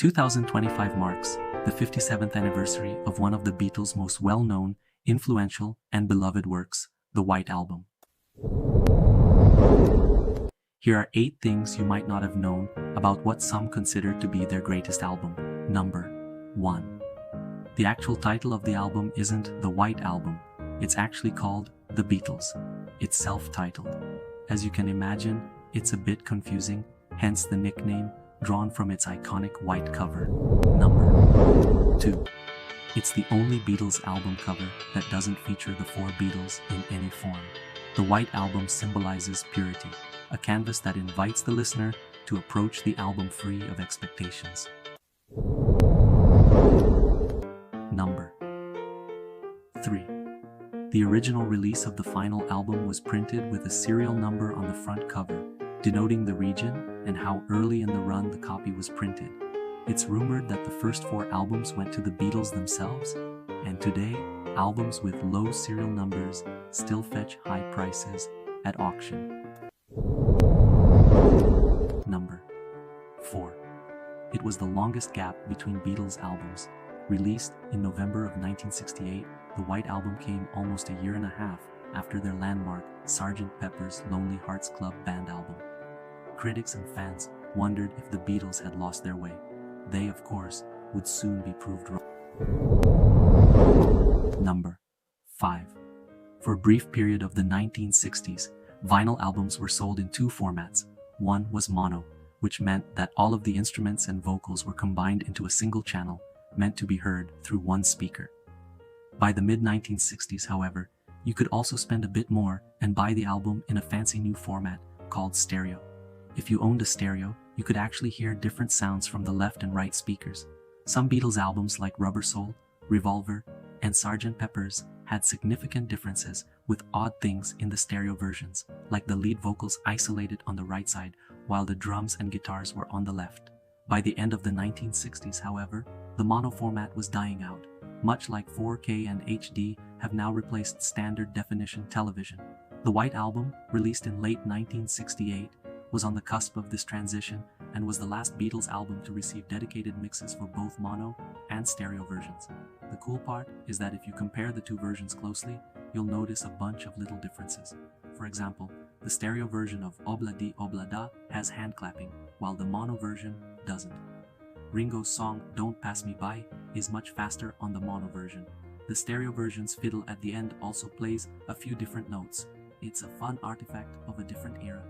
2025 marks the 57th anniversary of one of the Beatles' most well-known, influential, and beloved works, the White Album. Here are 8 things you might not have known about what some consider to be their greatest album. Number 1. The actual title of the album isn't the White Album. It's actually called The Beatles. It's self-titled. As you can imagine, it's a bit confusing, hence the nickname, drawn from its iconic white cover. Number 2. It's the only Beatles album cover that doesn't feature the 4 Beatles in any form. The White Album symbolizes purity, a canvas that invites the listener to approach the album free of expectations. Number 3. The original release of the final album was printed with a serial number on the front cover, denoting the region and how early in the run the copy was printed. It's rumored that the first 4 albums went to the Beatles themselves, and today, albums with low serial numbers still fetch high prices at auction. Number 4. It was the longest gap between Beatles albums. Released in November of 1968, the White Album came almost a year and a half after their landmark Sgt. Pepper's Lonely Hearts Club Band album. Critics and fans wondered if the Beatles had lost their way. They, of course, would soon be proved wrong. Number 5. For a brief period of the 1960s, vinyl albums were sold in 2 formats. One was mono, which meant that all of the instruments and vocals were combined into a single channel, meant to be heard through one speaker. By the mid-1960s, however, you could also spend a bit more and buy the album in a fancy new format called stereo. If you owned a stereo, you could actually hear different sounds from the left and right speakers. Some Beatles albums like Rubber Soul, Revolver, and Sgt. Pepper's had significant differences with odd things in the stereo versions, like the lead vocals isolated on the right side while the drums and guitars were on the left. By the end of the 1960s, however, the mono format was dying out, much like 4K and HD have now replaced standard definition television. The White Album, released in late 1968, was on the cusp of this transition and was the last Beatles album to receive dedicated mixes for both mono and stereo versions. The cool part is that if you compare the 2 versions closely, you'll notice a bunch of little differences. For example, the stereo version of Obla Di Obla Da has hand clapping, while the mono version doesn't. Ringo's song Don't Pass Me By is much faster on the mono version. The stereo version's fiddle at the end also plays a few different notes. It's a fun artifact of a different era.